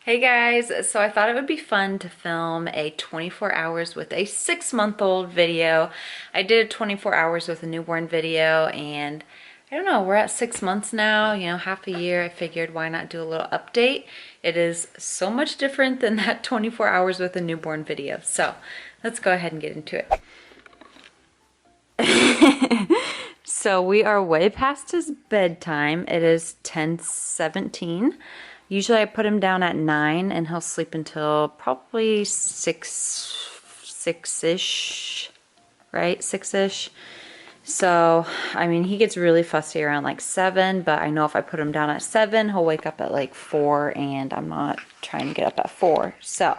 Hey guys, so I thought it would be fun to film a 24 hours with a 6-month-old video. I did 24 hours with a newborn video, and I don't know, we're at 6 months now, you know, half a year. I figured why not do a little update. It is so much different than that 24 hours with a newborn video. So let's go ahead and get into it. So we are way past his bedtime. It is 10:17. Usually I put him down at 9 and he'll sleep until probably 6-ish, right? 6-ish. So, I mean, he gets really fussy around like 7, but I know if I put him down at 7, he'll wake up at like 4, and I'm not trying to get up at 4. So,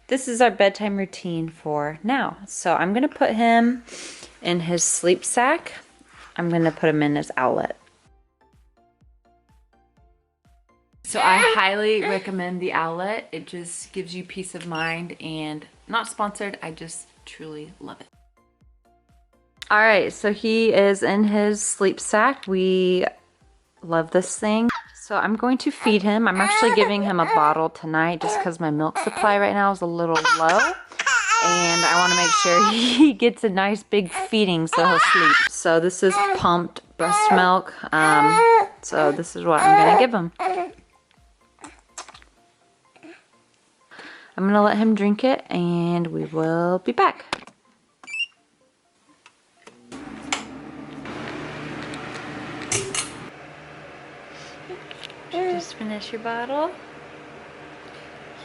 this is our bedtime routine for now. So, I'm going to put him in his sleep sack. I'm going to put him in his owlet. So I highly recommend the owlet. It just gives you peace of mind, and not sponsored, I just truly love it. All right, so he is in his sleep sack. We love this thing. So I'm going to feed him. I'm actually giving him a bottle tonight just because my milk supply right now is a little low. And I want to make sure he gets a nice big feeding so he'll sleep. So this is pumped breast milk. So this is what I'm going to give him. I'm going to let him drink it, and we will be back. Did you just finish your bottle?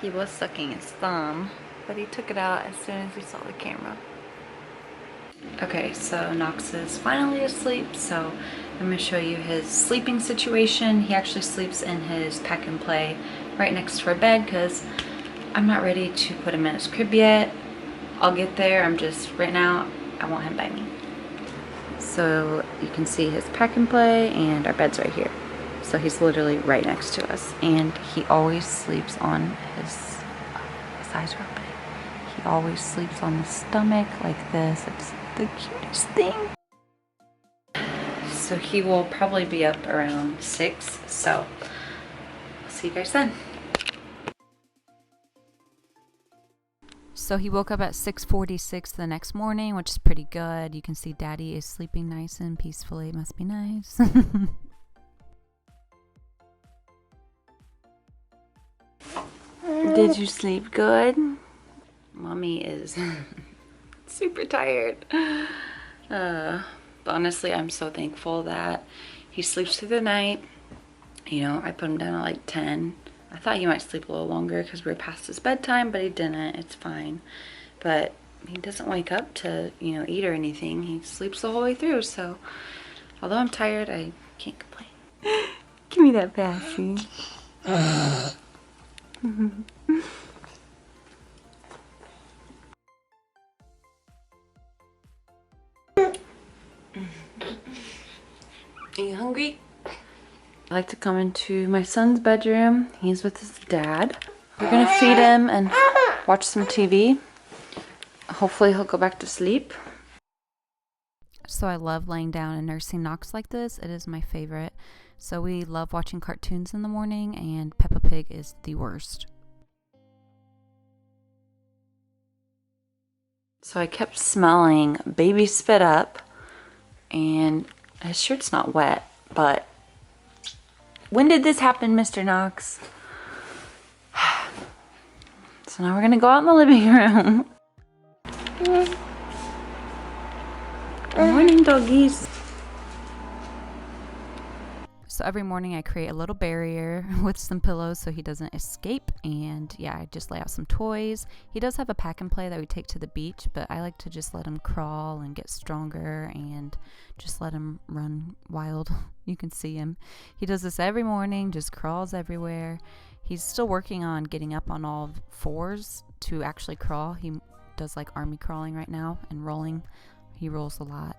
He was sucking his thumb, but he took it out as soon as he saw the camera. Okay, so Knox is finally asleep, so I'm going to show you his sleeping situation. He actually sleeps in his pack and play right next to our bed because I'm not ready to put him in his crib yet. I'll get there. Right now, I want him by me. So you can see his pack and play, and our bed's right here. So he's literally right next to us, and he always sleeps on his eyes are open. He always sleeps on his stomach like this. It's the cutest thing. So he will probably be up around 6. So I'll see you guys then. So he woke up at 6:46 the next morning, which is pretty good. You can see Daddy is sleeping nice and peacefully. It must be nice. Did you sleep good? Mommy is super tired. But honestly, I'm so thankful that he sleeps through the night. You know, I put him down at like 10. I thought he might sleep a little longer because we were past his bedtime, but he didn't. It's fine. But he doesn't wake up to, you know, eat or anything. He sleeps the whole way through. So, although I'm tired, I can't complain. Give me that bassy. Are you hungry? I like to come into my son's bedroom. He's with his dad. We're gonna feed him and watch some TV. Hopefully he'll go back to sleep. So I love laying down and nursing Knox like this. It is my favorite. So we love watching cartoons in the morning, and Peppa Pig is the worst. So I kept smelling baby spit up, and I'm sure it's not wet, but when did this happen, Mr. Knox? So now we're gonna go out in the living room. Good morning, doggies. So every morning I create a little barrier with some pillows so he doesn't escape, and yeah, I just lay out some toys. He does have a pack and play that we take to the beach, but I like to just let him crawl and get stronger and just let him run wild. You can see him. He does this every morning, just crawls everywhere. He's still working on getting up on all 4s to actually crawl. He does like army crawling right now and rolling. He rolls a lot.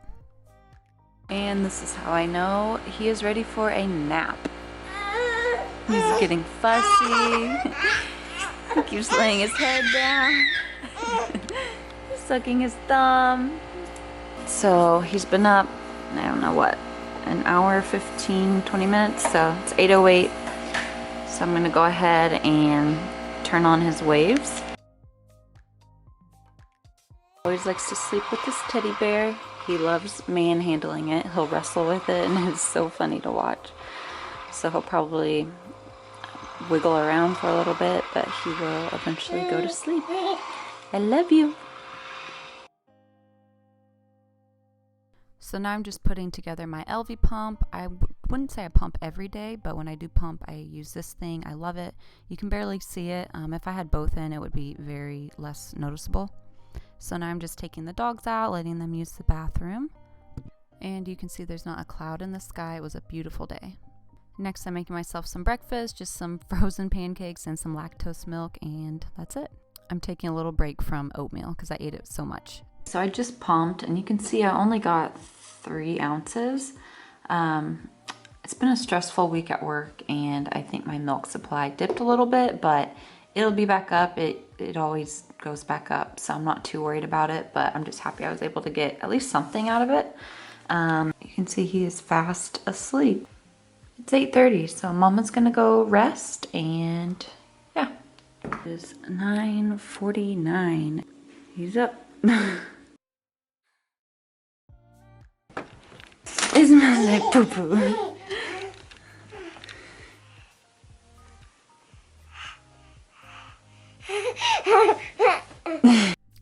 And this is how I know he is ready for a nap. He's getting fussy. He keeps laying his head down. Sucking his thumb. So he's been up, I don't know what, an hour, 15, 20 minutes. So it's 8:08. So I'm gonna go ahead and turn on his waves. Always likes to sleep with this teddy bear. He loves manhandling it. He'll wrestle with it and it's so funny to watch. So he'll probably wiggle around for a little bit, but he will eventually go to sleep. I love you. So now I'm just putting together my LV pump. I wouldn't say I pump every day, but when I do pump, I use this thing. I love it. You can barely see it. If I had both in, it would be very less noticeable. So now I'm just taking the dogs out, letting them use the bathroom. And you can see there's not a cloud in the sky. It was a beautiful day. Next, I'm making myself some breakfast, just some frozen pancakes and some lactose milk, and that's it. I'm taking a little break from oatmeal because I ate it so much. So I just pumped, and you can see I only got 3 ounces. It's been a stressful week at work, and I think my milk supply dipped a little bit, but it'll be back up. It always goes back up, so I'm not too worried about it, but I'm just happy I was able to get at least something out of it. You can see he is fast asleep. It's 8:30, so Mama's gonna go rest, and yeah. It is 9:49. He's up. It smells like poo-poo.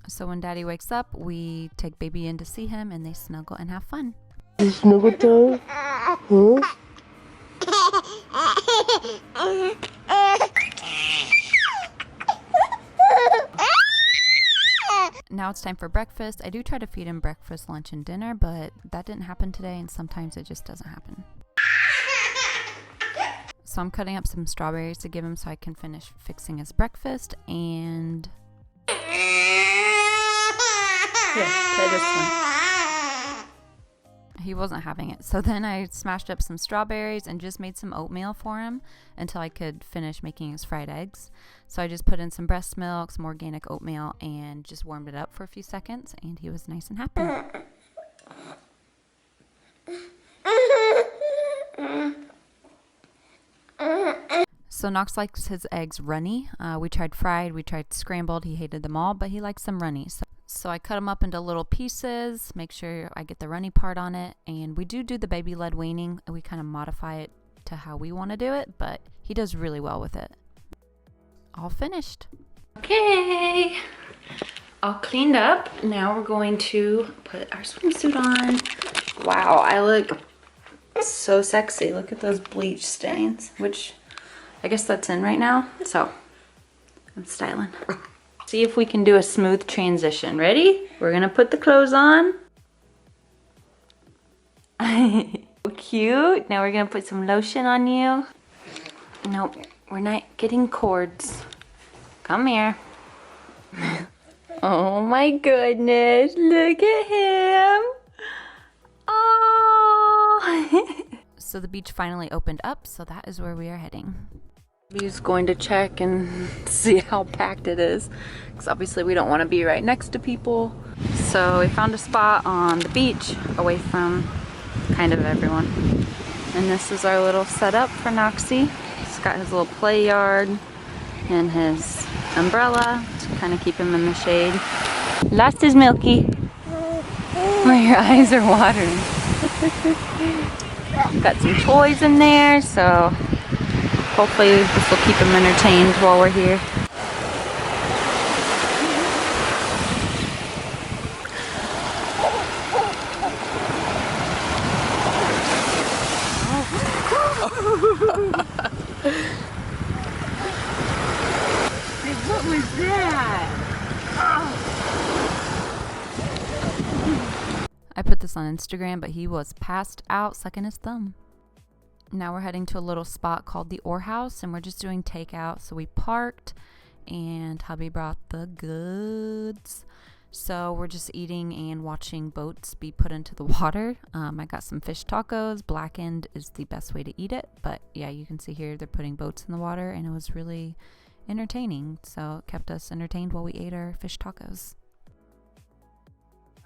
So when Daddy wakes up, we take baby in to see him, and they snuggle and have fun. Snuggle time? Huh? Now it's time for breakfast. I do try to feed him breakfast, lunch, and dinner, but that didn't happen today, and sometimes it just doesn't happen. So I'm cutting up some strawberries to give him so I can finish fixing his breakfast, and here, try this one. He wasn't having it. So then I smashed up some strawberries and just made some oatmeal for him until I could finish making his fried eggs. So I just put in some breast milk, some organic oatmeal, and just warmed it up for a few seconds, and he was nice and happy. So Knox likes his eggs runny. We tried fried, we tried scrambled. He hated them all, but he likes them runny. So I cut them up into little pieces, make sure I get the runny part on it. And we do the baby-led weaning. We kind of modify it to how we want to do it, but he does really well with it. All finished. Okay, all cleaned up. Now we're going to put our swimsuit on. Wow, I look so sexy. Look at those bleach stains, which I guess that's in right now. So I'm styling. See if we can do a smooth transition. Ready? We're gonna put the clothes on. So cute. Now we're gonna put some lotion on you. Nope, we're not getting cords. Come here. Oh my goodness, look at him. Oh. So the beach finally opened up, so that is where we are heading. He's going to check and see how packed it is, because obviously we don't want to be right next to people. So we found a spot on the beach away from kind of everyone. And this is our little setup for Noxie. He's got his little play yard and his umbrella to kind of keep him in the shade. Lost his Milky. Oh, your eyes are watering. Got some toys in there, so hopefully this will keep him entertained while we're here. What was that? I put this on Instagram, but he was passed out sucking his thumb. Now we're heading to a little spot called the Ore House, and we're just doing takeout. So we parked, and hubby brought the goods. So we're just eating and watching boats be put into the water. I got some fish tacos. Blackened is the best way to eat it, but yeah, you can see here they're putting boats in the water, and it was really entertaining. So it kept us entertained while we ate our fish tacos.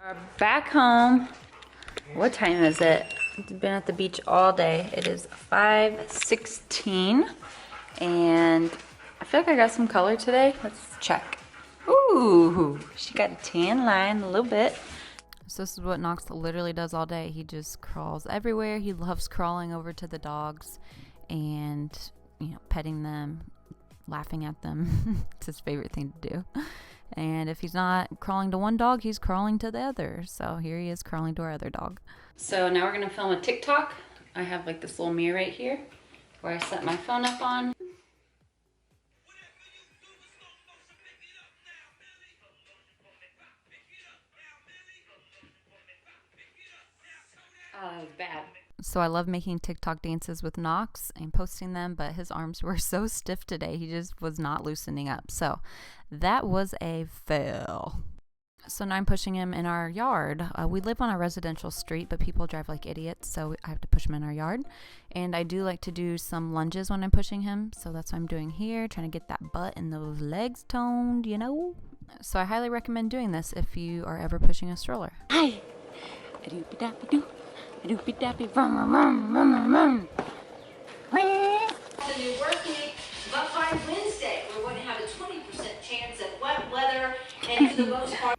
We're back home. What time is it? It's been at the beach all day. It is 5:16, And I feel like I got some color today. Let's check. Ooh, she got a tan line a little bit. So this is what Knox literally does all day. He just crawls everywhere. He loves crawling over to the dogs and, you know, petting them, laughing at them. It's his favorite thing to do. And if he's not crawling to one dog, he's crawling to the other. So here he is crawling to our other dog. So now we're gonna film a TikTok. I have like this little mirror right here where I set my phone up on. Oh, that was bad. So I love making TikTok dances with Knox and posting them, but his arms were so stiff today. He just was not loosening up. So that was a fail. So now I'm pushing him in our yard. We live on a residential street, but people drive like idiots, so I have to push him in our yard. And I do like to do some lunges when I'm pushing him, so that's what I'm doing here, trying to get that butt and those legs toned, you know? So I highly recommend doing this if you are ever pushing a stroller. Hi. A-doopy-dappy-doo. A-doopy-dappy. Rum, rum, rum, rum, rum, rum. The new working, but by Wednesday, we're going to have a 20% chance of wet weather, and for the most part.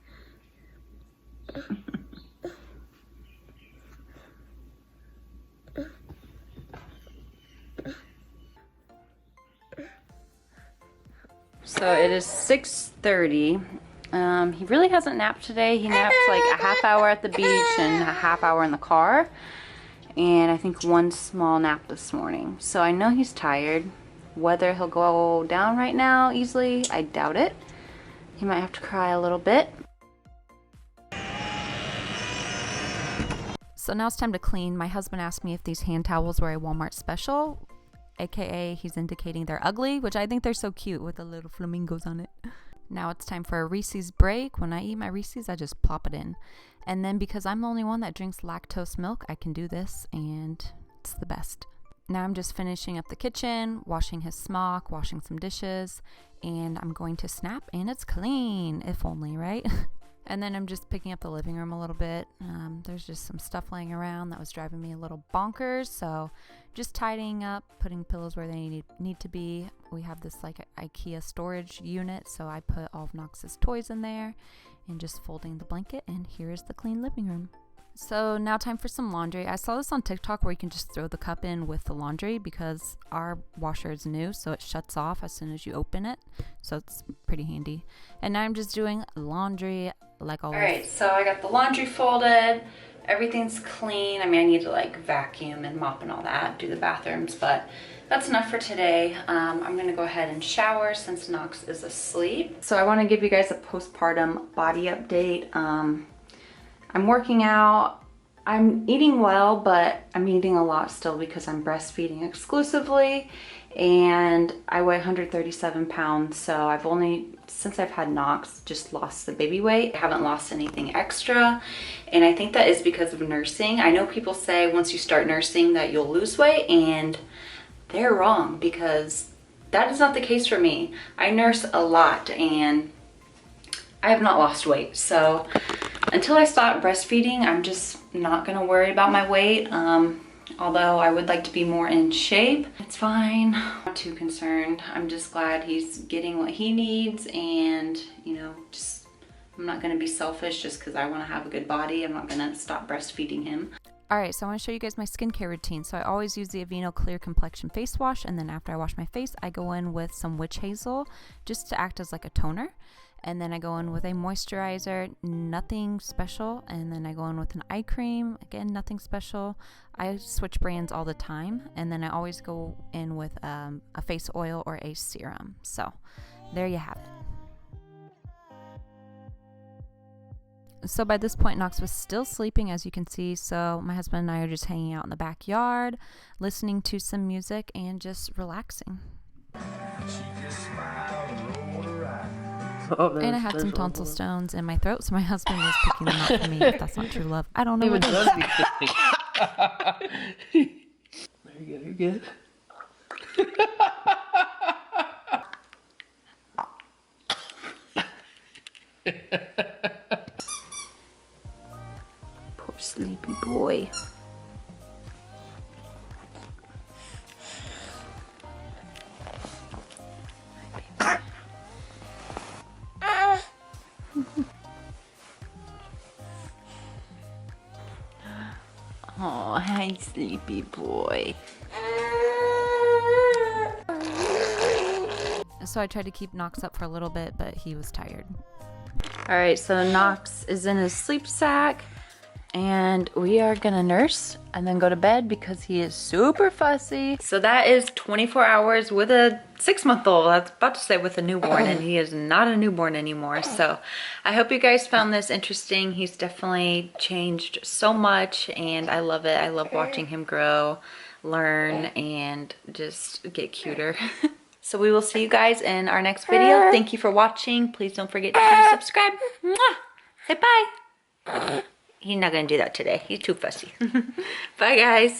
So it is 6:30. He really hasn't napped today. He napped like a half hour at the beach and a half hour in the car. And I think one small nap this morning. So I know he's tired. Whether he'll go down right now easily, I doubt it. He might have to cry a little bit. So now it's time to clean. My husband asked me if these hand towels were a Walmart special, aka he's indicating they're ugly, which I think they're so cute with the little flamingos on it. Now it's time for a Reese's break. When I eat my Reese's, I just plop it in. And then because I'm the only one that drinks lactose milk, I can do this and it's the best. Now I'm just finishing up the kitchen, washing his smock, washing some dishes, and I'm going to snap and it's clean, if only, right? And then I'm just picking up the living room a little bit. There's just some stuff laying around that was driving me a little bonkers. So just tidying up, putting pillows where they need to be. We have this like IKEA storage unit. So I put all of Knox's toys in there and just folding the blanket. And here is the clean living room. So now time for some laundry. I saw this on TikTok where you can just throw the cup in with the laundry because our washer is new, so it shuts off as soon as you open it. So it's pretty handy. And now I'm just doing laundry like always. All right, so I got the laundry folded. Everything's clean. I mean, I need to like vacuum and mop and all that, do the bathrooms, but that's enough for today. I'm gonna go ahead and shower since Knox is asleep. So I wanna give you guys a postpartum body update. I'm working out, I'm eating well, but I'm eating a lot still because I'm breastfeeding exclusively, and I weigh 137 pounds, so I've only, since I've had Knox, just lost the baby weight. I haven't lost anything extra, and I think that is because of nursing. I know people say once you start nursing that you'll lose weight, and they're wrong because that is not the case for me. I nurse a lot, and I have not lost weight, so until I stop breastfeeding, I'm just not gonna worry about my weight. Although I would like to be more in shape. It's fine, I'm not too concerned. I'm just glad he's getting what he needs, and you know, just I'm not gonna be selfish just because I wanna have a good body. I'm not gonna stop breastfeeding him. Alright, so I want to show you guys my skincare routine. So I always use the Aveeno Clear Complexion Face Wash, and then after I wash my face, I go in with some witch hazel just to act as like a toner. And then I go in with a moisturizer, nothing special. And then I go in with an eye cream, again, nothing special. I switch brands all the time. And then I always go in with a face oil or a serum. So there you have it. So by this point, Knox was still sleeping, as you can see. So my husband and I are just hanging out in the backyard, listening to some music and just relaxing. And I had some tonsil stones in my throat, so my husband was picking them up for me. If that's not true love, I don't know what it is. Very good. Poor sleepy boy. sleepy boy. So I tried to keep Knox up for a little bit, but he was tired. All right, so Knox is in his sleep sack, and we are gonna nurse and then go to bed because he is super fussy. So that is 24 hours with a 6-month-old. I was about to say with a newborn, and he is not a newborn anymore. So I hope you guys found this interesting. He's definitely changed so much, and I love it. I love watching him grow, learn, and just get cuter. So we will see you guys in our next video. Thank you for watching. Please don't forget to subscribe. Mwah! Say bye. He's not gonna do that today. He's too fussy. Bye, guys.